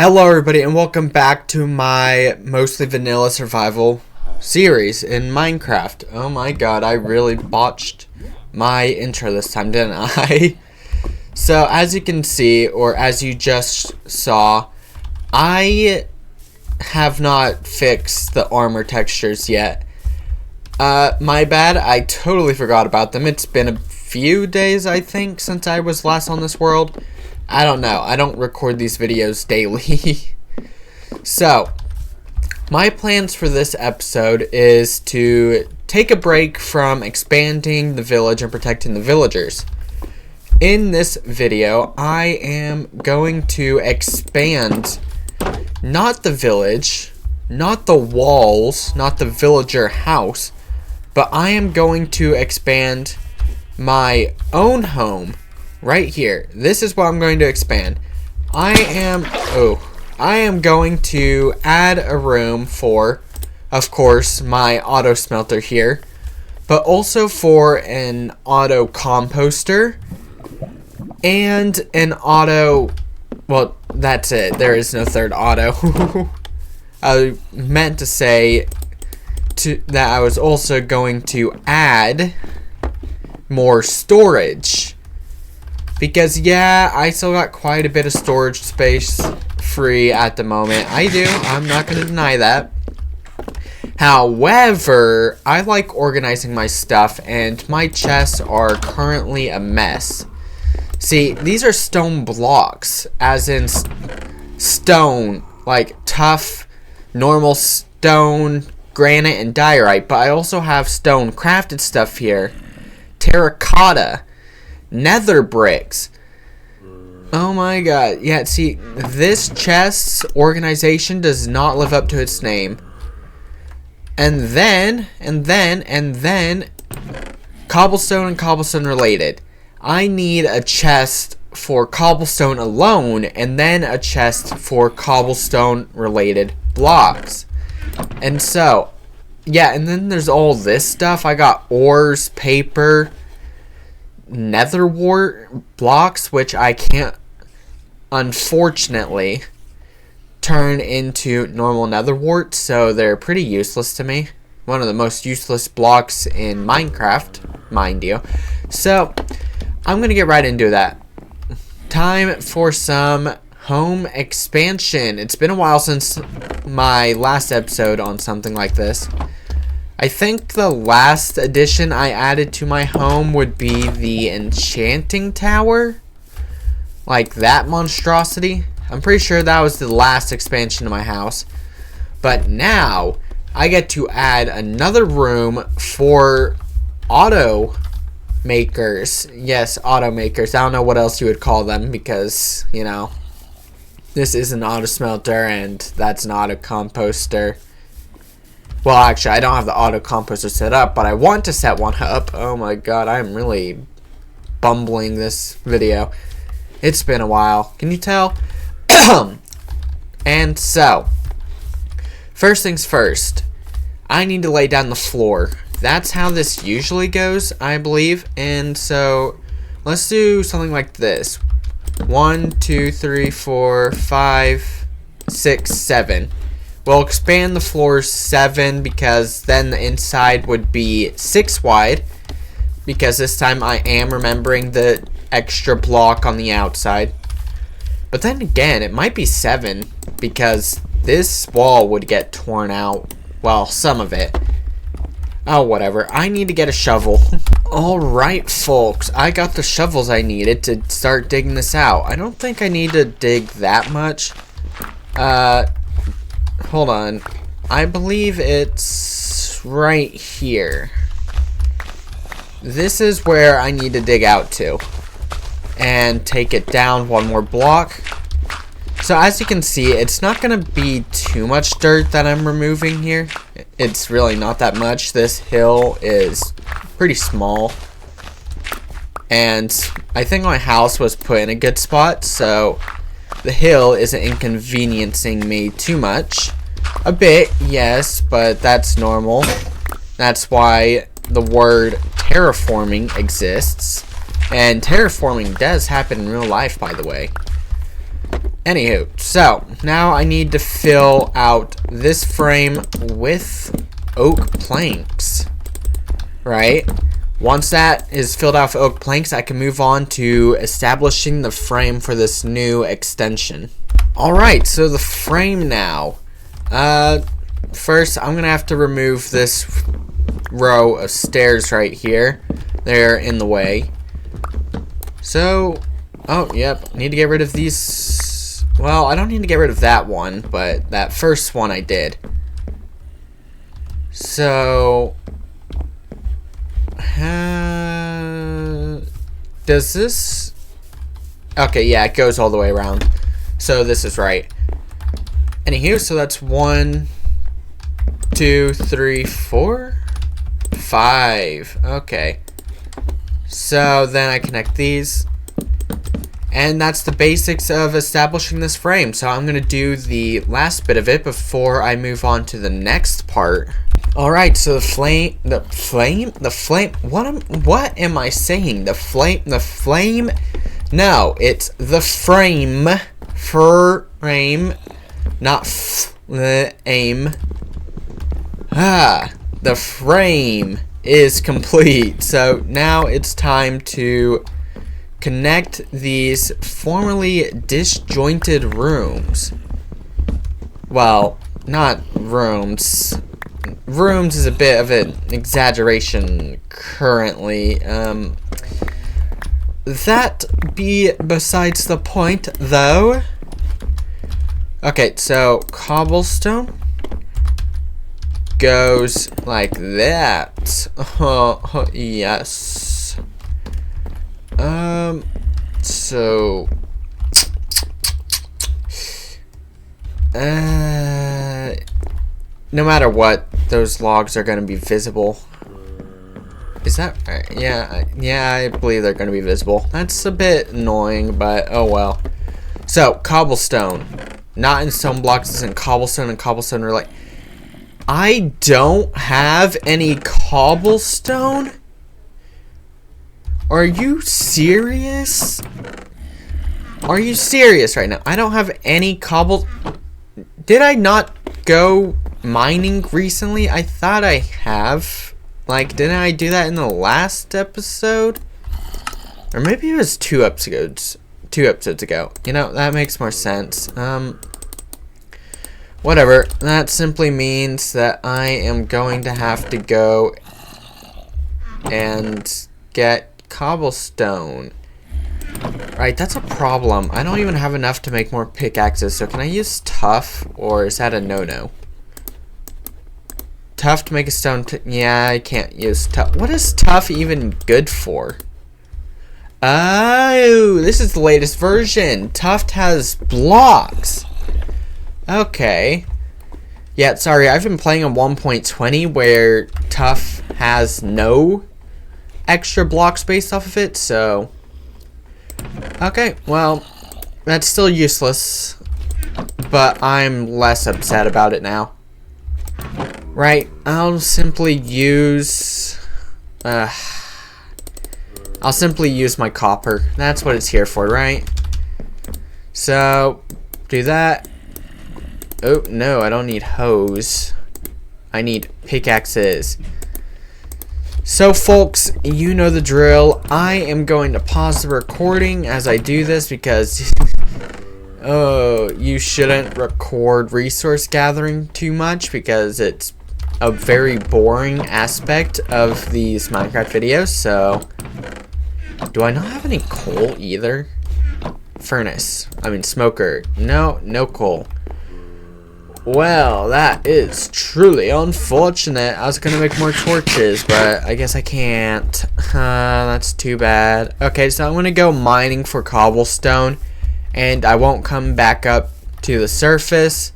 Hello everybody and welcome back to my mostly vanilla survival series in Minecraft. Oh my god, I really botched my intro this time, didn't I? So as you can see, or as you just saw, I have not fixed the armor textures yet. My bad, I totally forgot about them. It's been a few days, I think, since I was last on this world. I don't know. I don't record these videos daily. So, my plans for this episode is to take a break from expanding the village and protecting the villagers. In this video, I am going to expand not the village, not the walls, not the villager house, but I am going to expand my own home. Right here. This is what I'm going to expand. I am going to add a room for, of course, my auto-smelter here, but also for an auto-composter and an auto, well, that's it. There is no third auto. I meant to say that I was also going to add more storage. Because, yeah, I still got quite a bit of storage space free at the moment. I do. I'm not going to deny that. However, I like organizing my stuff, and my chests are currently a mess. See, these are stone blocks, as in stone, like tough, normal stone, granite, and diorite. But I also have stone crafted stuff here. Terracotta. Nether bricks. Oh my god. Yeah, see, this chest's organization does not live up to its name. And then cobblestone and cobblestone related. I need a chest for cobblestone alone, and then a chest for cobblestone related blocks. And so, yeah, and then there's all this stuff. I got ores, paper, nether wart blocks, which I can't, unfortunately, turn into normal nether wart, so they're pretty useless to me. One of the most useless blocks in Minecraft, mind you. So, I'm going to get right into that. Time for some home expansion. It's been a while since my last episode on something like this. I think the last addition I added to my home would be the enchanting tower. Like that monstrosity. I'm pretty sure that was the last expansion to my house. But now, I get to add another room for auto makers. Yes, auto makers. I don't know what else you would call them because, you know, this is an auto-smelter and that's an auto-composter. Well, actually, I don't have the auto-composter set up, but I want to set one up. Oh my god, I'm really bumbling this video. It's been a while. Can you tell? And so, first things first, I need to lay down the floor. That's how this usually goes, I believe. And so, let's do something like this. 1, 2, 3, 4, 5, 6, 7. We'll expand the floors 7 because then the inside would be 6 wide. Because this time I am remembering the extra block on the outside. But then again, it might be 7 because this wall would get torn out. Well, some of it. Oh, whatever. I need to get a shovel. Alright, folks. I got the shovels I needed to start digging this out. I don't think I need to dig that much. Hold on. I believe it's right here. This is where I need to dig out to. And take it down one more block. So as you can see, it's not going to be too much dirt that I'm removing here. It's really not that much. This hill is pretty small. And I think my house was put in a good spot, so the hill isn't inconveniencing me too much. A bit, yes, but that's normal. That's why the word terraforming exists. And terraforming does happen in real life, by the way. Anywho, so now I need to fill out this frame with oak planks, right? Once that is filled out with oak planks, I can move on to establishing the frame for this new extension. Alright, so the frame now. First, I'm going to have to remove this row of stairs right here. They're in the way. So, oh, yep, need to get rid of these. Well, I don't need to get rid of that one, but that first one I did. So, does this? Okay, yeah, it goes all the way around. So this is right. Anywho, so that's 1, 2, 3, 4, 5. Okay. So then I connect these. And that's the basics of establishing this frame. So I'm going to do the last bit of it before I move on to the next part. Alright, so the flame, what am I saying? The flame, no, it's the frame, not flame. The frame is complete. So now it's time to connect these formerly disjointed rooms. Well, not rooms. Rooms is a bit of an exaggeration currently. That be besides the point, though. Okay, so cobblestone goes like that. Yes. So no matter what, those logs are going to be visible. Is that right? Yeah, I believe they're going to be visible. That's a bit annoying, but oh well. So, cobblestone. Not in stone blocks, it's in cobblestone, and cobblestone are like... I don't have any cobblestone? Are you serious? Are you serious right now? I don't have any cobble... Did I not go mining recently? I thought I have. Like, didn't I do that in the last episode? Or maybe it was two episodes ago. You know, that makes more sense. Whatever. That simply means that I am going to have to go and get cobblestone. Right, that's a problem. I don't even have enough to make more pickaxes, so can I use tough, or is that a no-no? Tough to make a stone yeah, I can't use tough. What is tough even good for? Oh, this is the latest version. Tough has blocks. Okay. Yeah, sorry, I've been playing on 1.20 where tough has no extra blocks based off of it, so... Okay, well, that's still useless, but I'm less upset about it now. Right, I'll simply use my copper. That's what it's here for, right? So, do that. Oh, no, I don't need hose. I need pickaxes. So folks, you know the drill. I am going to pause the recording as I do this because oh, you shouldn't record resource gathering too much because it's a very boring aspect of these Minecraft videos. So, do I not have any coal either? Smoker. No coal. Well, that is truly unfortunate. I was going to make more torches, but I guess I can't. That's too bad. Okay, so I'm going to go mining for cobblestone, and I won't come back up to the surface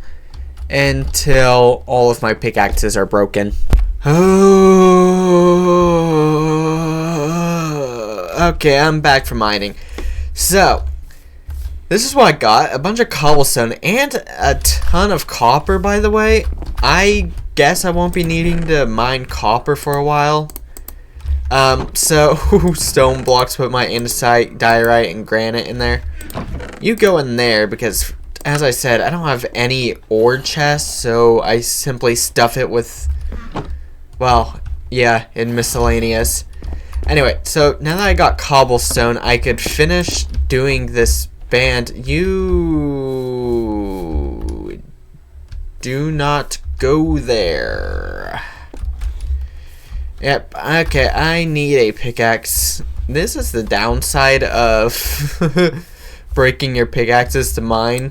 until all of my pickaxes are broken. Okay, I'm back from mining. So... this is what I got, a bunch of cobblestone and a ton of copper, by the way. I guess I won't be needing to mine copper for a while. So stone blocks, put my andesite, diorite, and granite in there. You go in there because, as I said, I don't have any ore chests, so I simply stuff it with, well, yeah, in miscellaneous. Anyway, so now that I got cobblestone, I could finish doing this band. You do not go there. Yep, okay, I need a pickaxe. This is the downside of breaking your pickaxes to mine.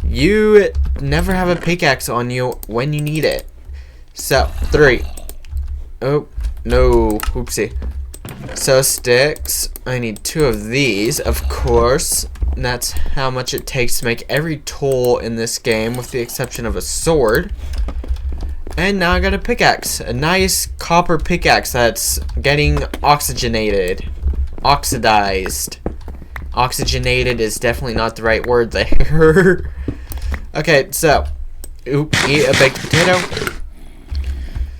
You never have a pickaxe on you when you need it. So, 3. Oh, no, oopsie. So, sticks. I need 2 of these, of course. And that's how much it takes to make every tool in this game, with the exception of a sword. And now I got a pickaxe. A nice copper pickaxe that's getting oxygenated. Oxidized. Oxygenated is definitely not the right word there. Okay, so. Oop, eat a baked potato.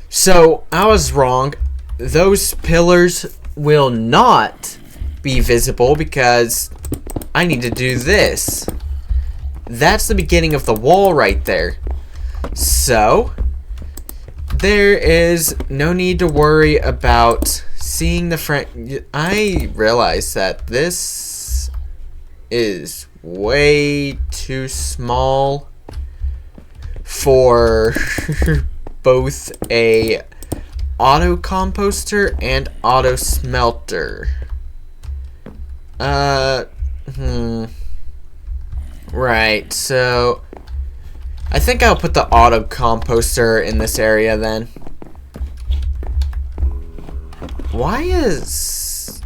So, I was wrong. Those pillars will not be visible because I need to do this. That's the beginning of the wall right there. So, there is no need to worry about seeing the front. I realize that this is way too small for both a Auto-Composter and Auto-Smelter. Right, so I think I'll put the Auto-Composter in this area then. Why is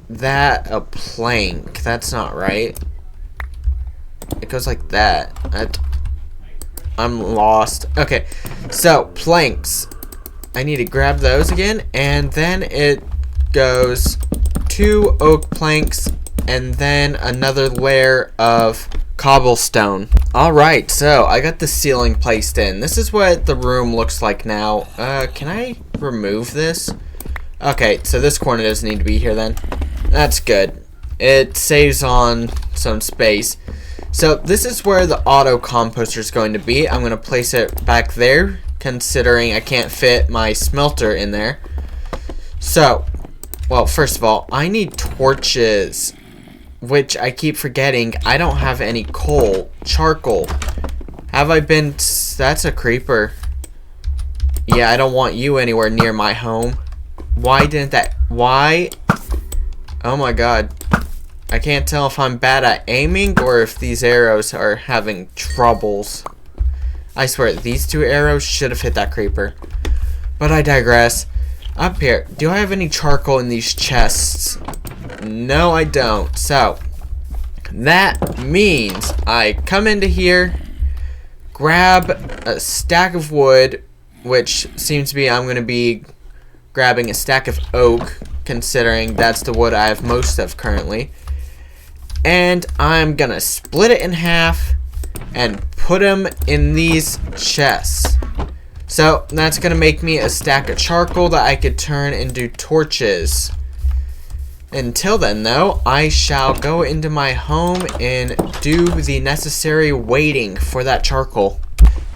that a plank? That's not right. It goes like that. I'm lost. Okay, so planks. I need to grab those again, and then it goes 2 oak planks, and then another layer of cobblestone. Alright, so I got the ceiling placed in. This is what the room looks like now. Can I remove this? Okay, so this corner doesn't need to be here then. That's good. It saves on some space. So this is where the Auto-Composter is going to be. I'm going to place it back there, considering I can't fit my smelter in there. So, well, first of all, I need torches, which I keep forgetting. I don't have any coal. Charcoal. Have I been... That's a creeper. Yeah, I don't want you anywhere near my home. Why didn't that... Why? Oh my god. I can't tell if I'm bad at aiming or if these arrows are having troubles. I swear, these 2 arrows should have hit that creeper. But I digress. Up here, do I have any charcoal in these chests? No, I don't. So, that means I come into here, grab a stack of wood, which seems to be I'm going to be grabbing a stack of oak, considering that's the wood I have most of currently. And I'm going to split it in half and put them in these chests. So that's going to make me a stack of charcoal that I could turn into torches. Until then, though, I shall go into my home and do the necessary waiting for that charcoal.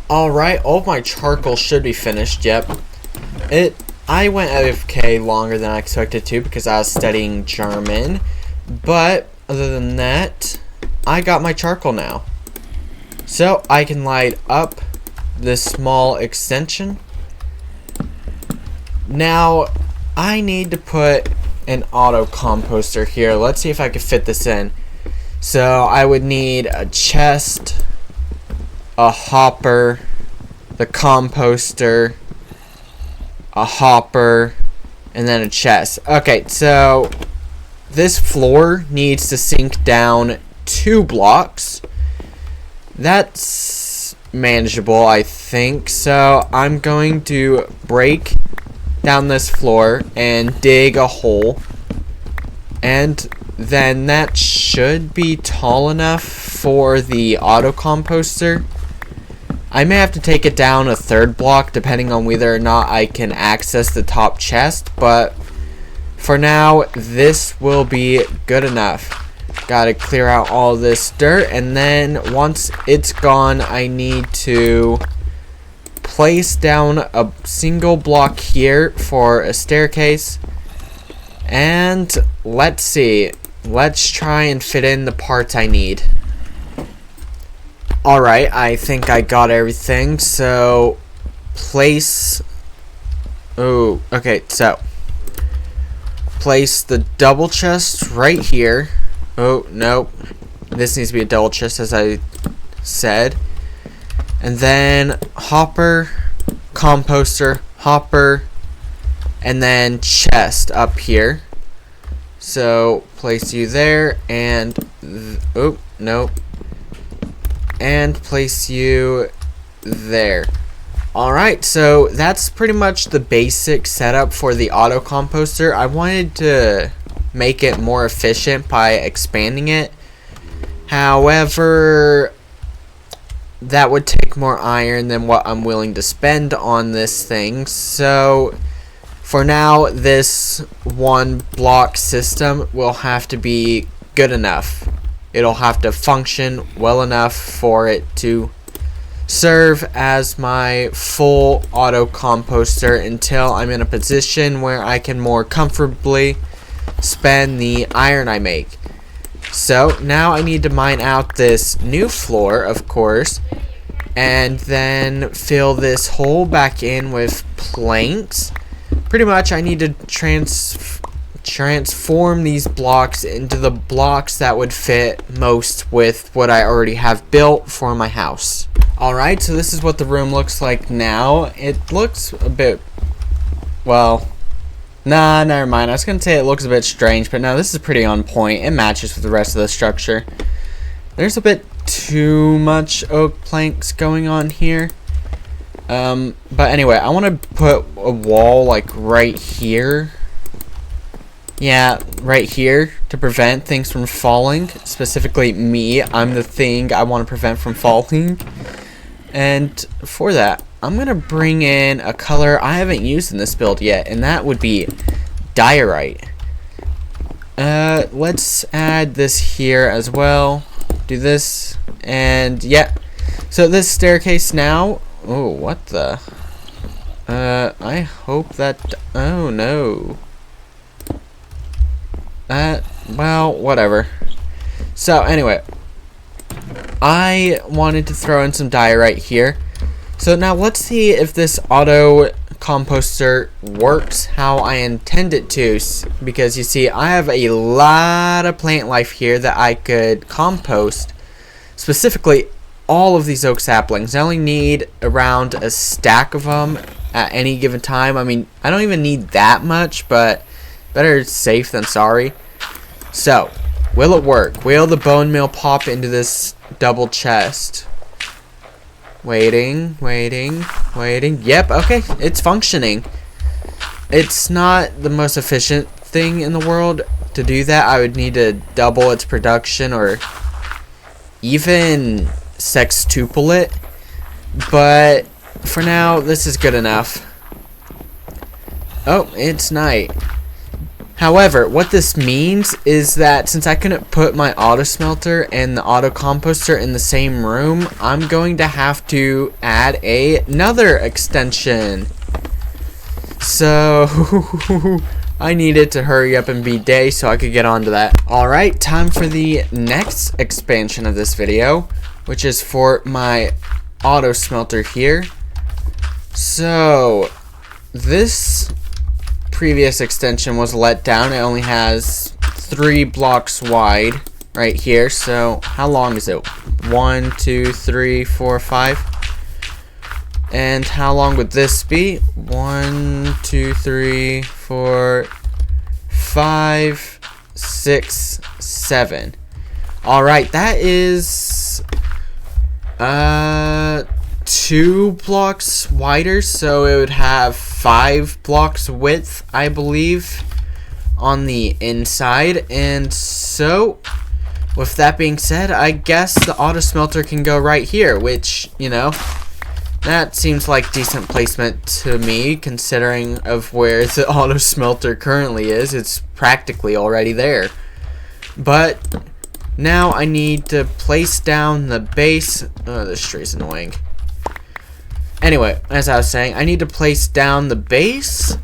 Alright, all of my charcoal should be finished, yep. I went AFK longer than I expected to because I was studying German. But other than that, I got my charcoal now. So I can light up this small extension. Now I need to put an Auto-Composter here. Let's see if I can fit this in. So I would need a chest, a hopper, the composter, a hopper, and then a chest. Okay, so this floor needs to sink down 2 blocks. That's manageable, I think. So I'm going to break down this floor and dig a hole, and then that should be tall enough for the Auto-Composter. I may have to take it down a 3rd block depending on whether or not I can access the top chest, but for now, this will be good enough. Gotta clear out all this dirt, and then once it's gone, I need to place down a single block here for a staircase. And let's see. Let's try and fit in the parts I need. Alright, I think I got everything. So, place... Oh, okay, so... place the double chest right here. Oh, no. This needs to be a double chest, as I said. And then hopper, composter, hopper, and then chest up here. So place you there, and oh no, and place you there. Alright, so that's pretty much the basic setup for the auto-composter. I wanted to make it more efficient by expanding it. However, that would take more iron than what I'm willing to spend on this thing. So for now, this one block system will have to be good enough. It'll have to function well enough for it to serve as my full auto composter until I'm in a position where I can more comfortably spend the iron I make. So now I need to mine out this new floor, of course, and then fill this hole back in with planks. Pretty much I need to transform these blocks into the blocks that would fit most with what I already have built for my house. Alright, so this is what the room looks like now. It looks a bit, well, nah, never mind. I was going to say it looks a bit strange, but no, this is pretty on point. It matches with the rest of the structure. There's a bit too much oak planks going on here. But anyway, I want to put a wall like right here. Yeah, right here to prevent things from falling. Specifically me. I'm the thing I want to prevent from falling. And for that, I'm going to bring in a color I haven't used in this build yet, and that would be diorite. Let's add this here as well. Do this, and yeah. So this staircase now, oh, what the? I hope that, oh no. Well, whatever. So anyway, I wanted to throw in some diorite here. So now let's see if this auto composter works how I intend it to, because you see I have a lot of plant life here that I could compost. Specifically all of these oak saplings. I only need around a stack of them at any given time. I mean, I don't even need that much, but better safe than sorry. So will it work? Will the bone meal pop into this double chest? Waiting. Yep, okay, it's functioning. It's not the most efficient thing in the world to do that. I would need to double its production or even sextuple it. But for now, this is good enough. Oh, it's night. However, what this means is that since I couldn't put my auto-smelter and the auto-composter in the same room, I'm going to have to add another extension. So, I needed to hurry up and be day so I could get onto that. Alright, time for the next expansion of this video, which is for my auto-smelter here. So, this previous extension was let down. It only has 3 blocks wide right here. So how long is it? 1, 2, 3, 4, 5. And how long would this be? 1, 2, 3, 4, 5, 6, 7. Alright, that is 2 blocks wider, so it would have 5 blocks width, I believe, on the inside. And so with that being said, I guess the auto smelter can go right here, which, you know, That seems like decent placement to me, considering of where the auto smelter currently is. It's practically already there. But now I need to place down the base. Oh, this tree's annoying. Anyway, as I was saying, I need to place down the base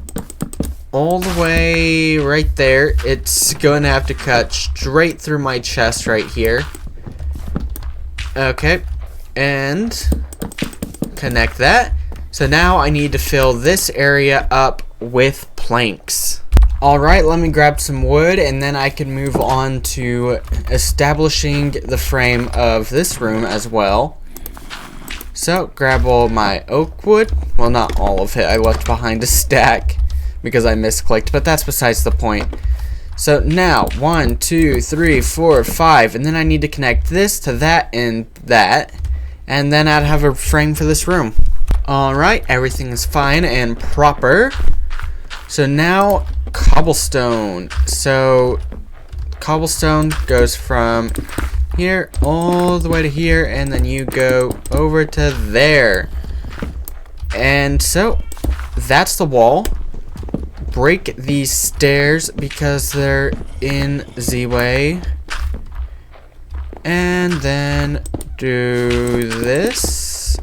all the way right there. It's going to have to cut straight through my chest right here. Okay, and connect that. So now I need to fill this area up with planks. Alright, let me grab some wood and then I can move on to establishing the frame of this room as well. So, grab all my oak wood. Well, not all of it. I left behind a stack because I misclicked, but that's besides the point. So now, 1, 2, 3, 4, 5, and then I need to connect this to that, and then I'd have a frame for this room. Alright, everything is fine and proper. So now, cobblestone. So, cobblestone goes from here all the way to here, and then you go over to there. And so, that's the wall. Break these stairs because they're in the way. And then do this.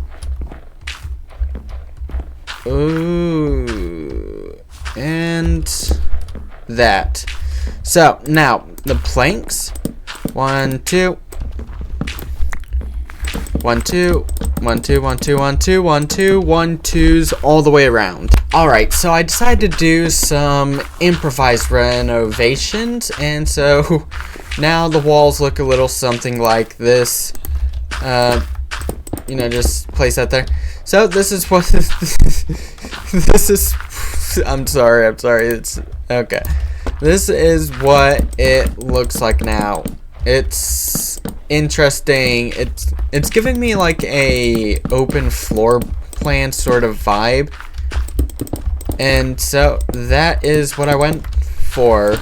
Ooh. And that. So, now, the planks. 1, 2. 1, 2. 1, 2, 1, 2, 1, 2, 1, 2, 1, 2s all the way around. Alright, so I decided to do some improvised renovations, and so now the walls look a little something like this. You know, just place that there. So this is what this is. I'm sorry, it's okay. This is what it looks like now. It's interesting. It's giving me like a open floor plan sort of vibe. And so that is what I went for.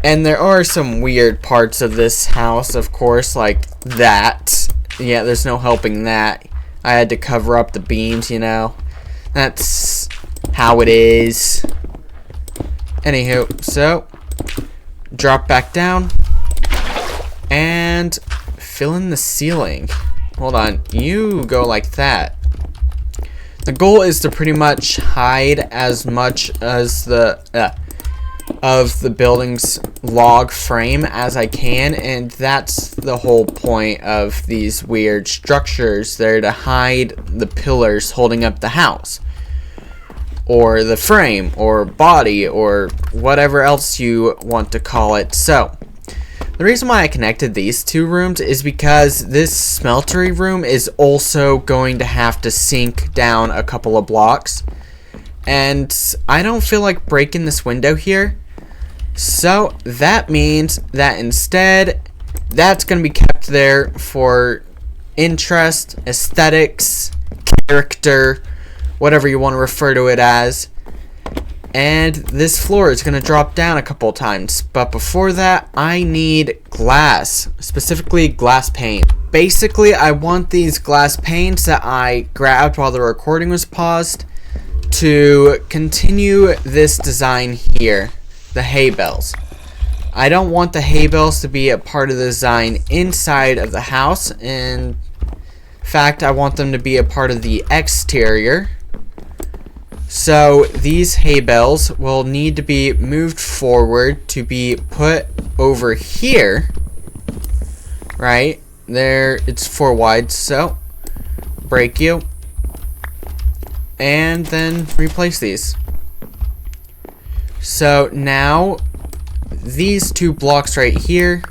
And there are some weird parts of this house, of course, like that. Yeah, there's no helping that. I had to cover up the beams, you know. That's how it is. Anywho, so drop back down and fill in the ceiling. Hold on, you go like that. The goal is to pretty much hide as much as of the building's log frame as I can, and that's the whole point of these weird structures. They're to hide the pillars holding up the house, or the frame, or body, or whatever else you want to call it. So the reason why I connected these two rooms is because this smeltery room is also going to have to sink down a couple of blocks. And I don't feel like breaking this window here. So that means that instead, that's going to be kept there for interest, aesthetics, character, whatever you want to refer to it as. And this floor is going to drop down a couple times. But before that, I need glass. Specifically, glass pane. Basically, I want these glass panes that I grabbed while the recording was paused to continue this design here. The hay bales. I don't want the hay bales to be a part of the design inside of the house. In fact, I want them to be a part of the exterior. So these hay bales will need to be moved forward to be put over here. Right there, it's 4 wide, so break you and then replace these. So now these 2 blocks right here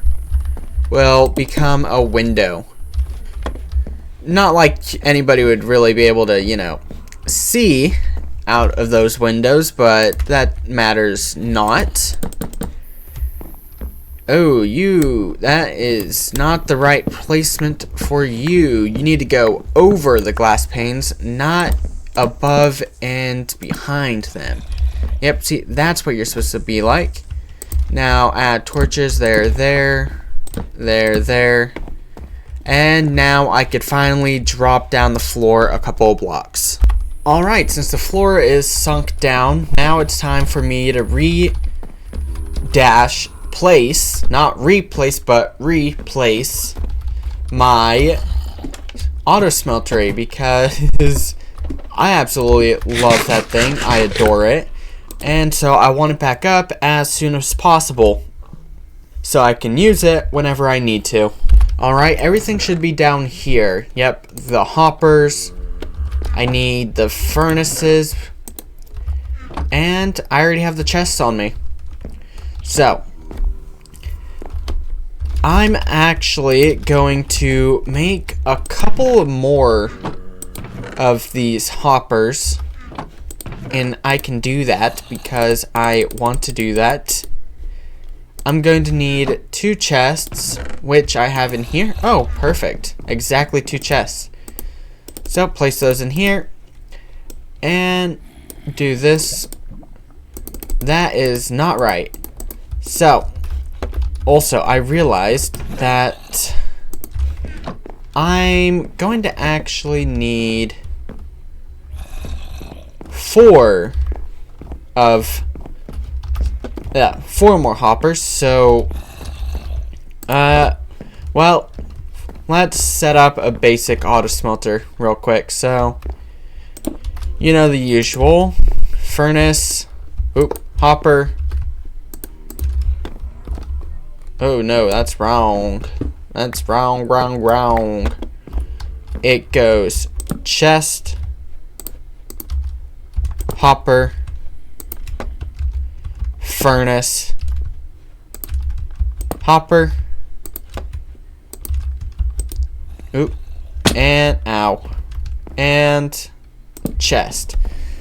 will become a window. Not like anybody would really be able to, you know, see out of those windows, but that matters not. Oh, that is not the right placement for you. You need to go over the glass panes, not above and behind them. Yep, see, that's what you're supposed to be like. Now add torches there. And now I could finally drop down the floor a couple of blocks. Alright, since the floor is sunk down, now it's time for me to place, not replace, but replace my Auto-Smelter because I absolutely love that thing. I adore it. And so I want it back up as soon as possible so I can use it whenever I need to. Alright, everything should be down here. Yep, the hoppers. I need the furnaces. And I already have the chests on me. So, I'm actually going to make a couple more of these hoppers. And I can do that because I want to do that. I'm going to need 2 chests, which I have in here. Oh, perfect. Exactly 2 chests. So, place those in here. And do this. That is not right. So, also, I realized that I'm going to actually need 4 more hoppers. So, well, let's set up a basic auto-smelter real quick. So, you know the usual. Furnace. Oop, hopper. Oh no, that's wrong. That's wrong. It goes chest, hopper, furnace, hopper, oop, and ow, and chest.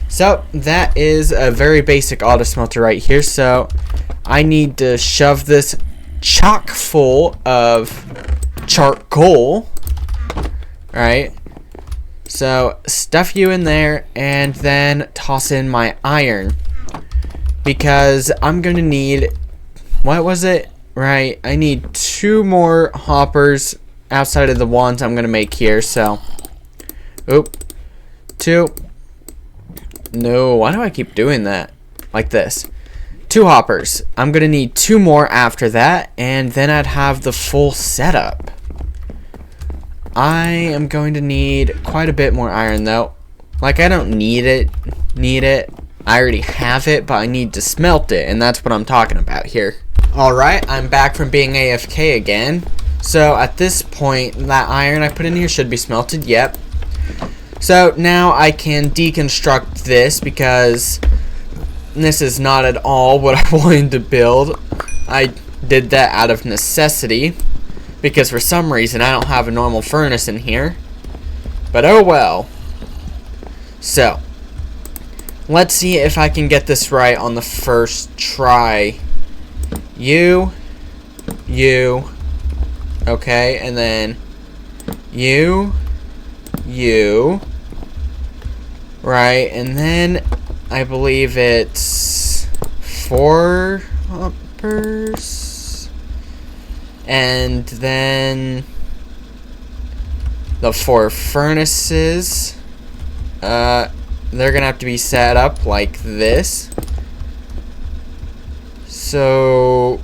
So that is a very basic auto-smelter right here. So I need to shove this chock full of charcoal, right? So stuff you in there and then toss in my iron because I'm gonna need, what was it? Right, I need 2 more hoppers outside of the ones I'm gonna make here. So, oop, 2. No, why do I keep doing that? Like this. 2 hoppers. I'm gonna need 2 more after that, and then I'd have the full setup. I am going to need quite a bit more iron though. Like, I don't need it. I already have it, but I need to smelt it, and that's what I'm talking about here. Alright, I'm back from being AFK again. So at this point, that iron I put in here should be smelted. Yep. So now I can deconstruct this because this is not at all what I wanted to build. I did that out of necessity because for some reason I don't have a normal furnace in here. But oh well. So, let's see if I can get this right on the first try. You. Okay, and then you. Right, and then I believe it's 4 hoppers. And then the 4 furnaces. They're gonna have to be set up like this. So,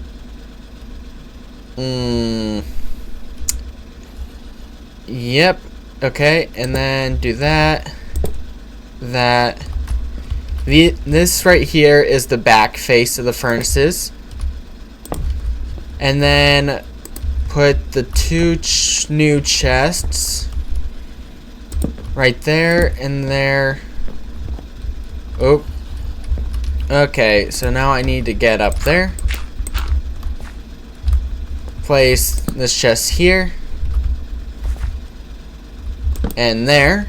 yep. Okay, and then do that. This right here is the back face of the furnaces. And then put the 2 new chests right there and there. Oh. Okay, so now I need to get up there. Place this chest here. And there.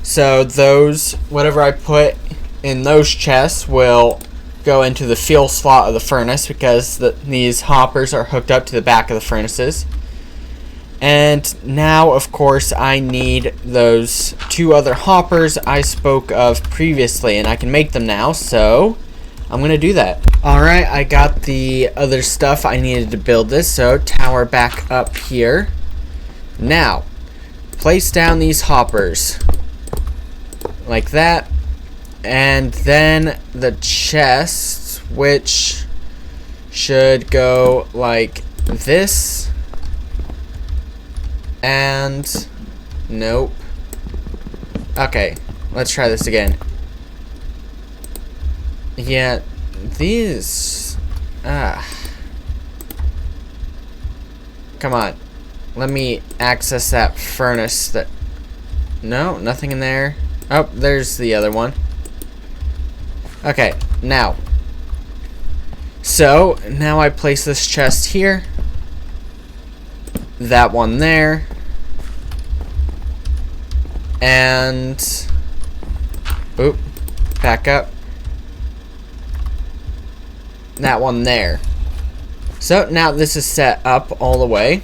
So those, whatever I put in those chests will go into the fuel slot of the furnace because these hoppers are hooked up to the back of the furnaces. And now, of course, I need those 2 other hoppers I spoke of previously, and I can make them now, so I'm going to do that. Alright, I got the other stuff I needed to build this, so tower back up here. Now, place down these hoppers. Like that. And then the chest, which should go like this. And nope. Okay, let's try this again. Yeah, these come on. Let me access that furnace. That no, nothing in there. Oh, there's the other one. Okay, now. So, now I place this chest here. That one there. And oop, back up. That one there. So now this is set up all the way.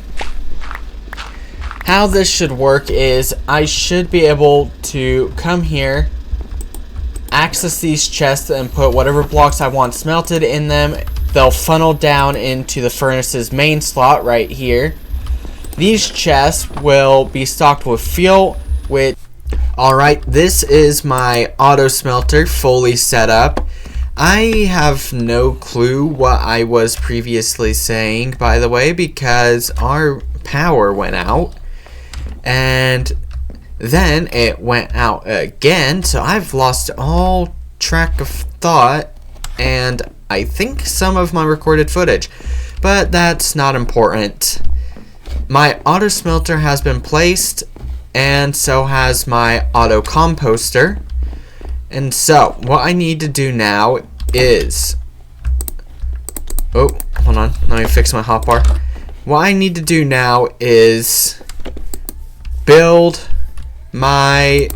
How this should work is I should be able to come here, access these chests, and put whatever blocks I want smelted in them. They'll funnel down into the furnace's main slot right here. These chests will be stocked with fuel, which alright, this is my auto smelter fully set up. I have no clue what I was previously saying, by the way, because our power went out and then it went out again, so I've lost all track of thought and I think some of my recorded footage, but that's not important. My auto smelter has been placed, and so has my auto-composter. And so, what I need to do now is... oh, hold on. Let me fix my hotbar. What I need to do now is build my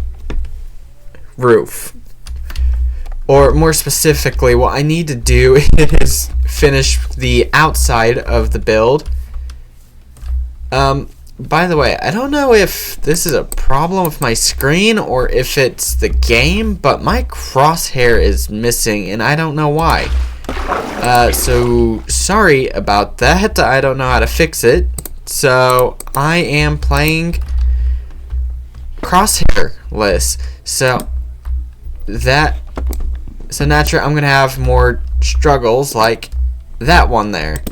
roof. Or more specifically, what I need to do is finish the outside of the build. By the way, I don't know if this is a problem with my screen or if it's the game, but my crosshair is missing and I don't know why. So sorry about that. I don't know how to fix it. So I am playing crosshairless. So naturally I'm gonna have more struggles like that one there,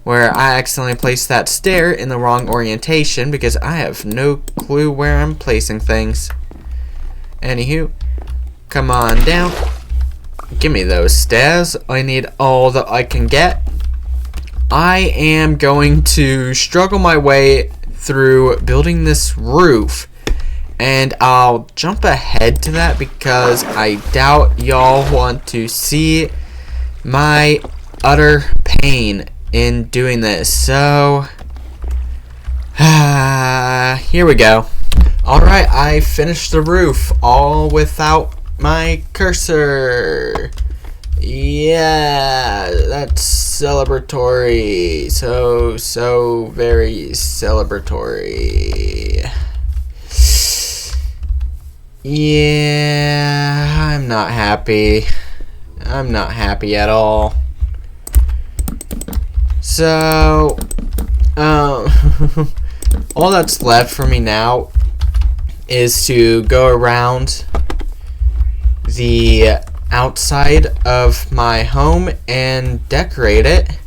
where I accidentally placed that stair in the wrong orientation because I have no clue where I'm placing things. Anywho, come on down. Give me those stairs. I need all that I can get. I am going to struggle my way through building this roof, and I'll jump ahead to that because I doubt y'all want to see my utter pain in doing this. So here we go. Alright, I finished the roof all without my cursor. Yeah, that's celebratory. So very celebratory. Yeah, I'm not happy. I'm not happy at all. So, all that's left for me now is to go around the outside of my home and decorate it.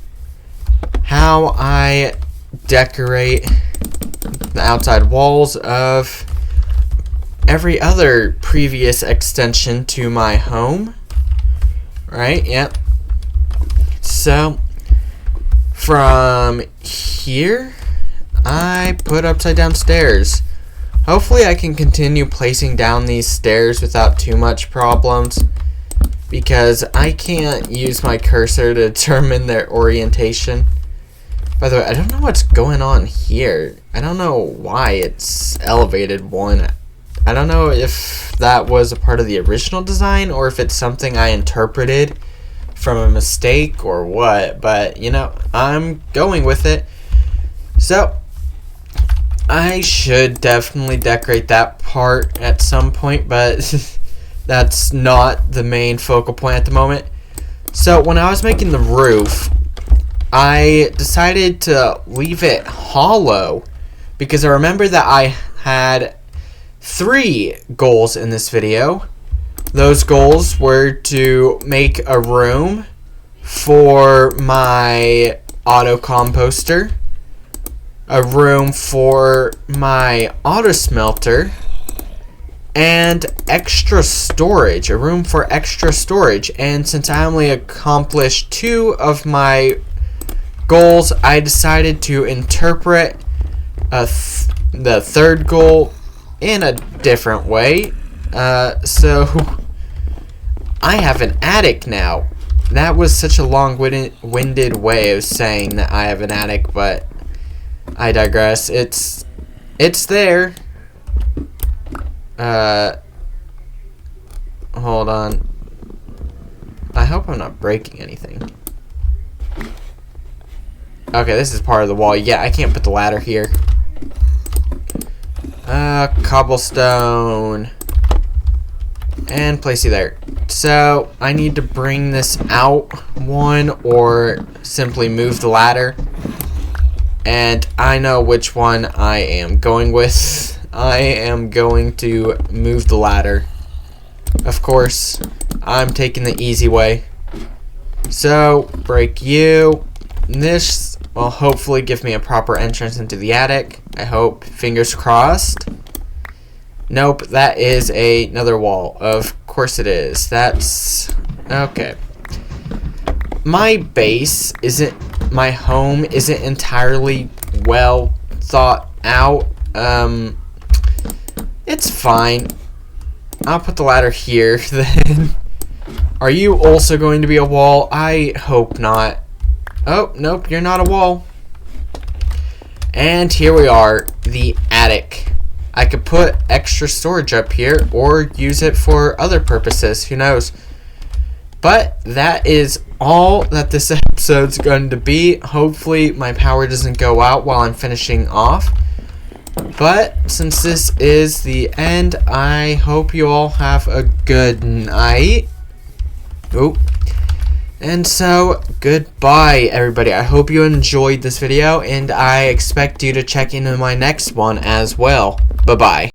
How I decorate the outside walls of every other previous extension to my home. Right? Yep. So, from here, I put upside down stairs. Hopefully I can continue placing down these stairs without too much problems, because I can't use my cursor to determine their orientation. By the way, I don't know what's going on here. I don't know why it's elevated one. I don't know if that was a part of the original design or if it's something I interpreted from a mistake or what, but you know, I'm going with it. So I should definitely decorate that part at some point, but that's not the main focal point at the moment. So when I was making the roof, I decided to leave it hollow because I remember that I had 3 goals in this video. Those goals were to make a room for my Auto-Composter, a room for my Auto-Smelter, and extra storage, a room for extra storage. And since I only accomplished 2 of my goals, I decided to interpret the third goal in a different way. So I have an attic now. That was such a long-winded way of saying that I have an attic, but I digress. It's there. Hold on. I hope I'm not breaking anything. Okay, this is part of the wall. Yeah, I can't put the ladder here. Cobblestone. And place you there. So, I need to bring this out one or simply move the ladder. And I know which one I am going with. I am going to move the ladder. Of course, I'm taking the easy way. So, break you. This will hopefully give me a proper entrance into the attic. I hope. Fingers crossed. Nope, that is another wall. Of course it is. That's... okay. My base isn't... my home isn't entirely well thought out. It's fine. I'll put the ladder here then. Are you also going to be a wall? I hope not. Oh, nope, you're not a wall. And here we are, the attic. I could put extra storage up here or use it for other purposes, who knows. But that is all that this episode's going to be. Hopefully my power doesn't go out while I'm finishing off. But since this is the end, I hope you all have a good night. Oh. And so, goodbye everybody. I hope you enjoyed this video, and I expect you to check into my next one as well. Bye-bye.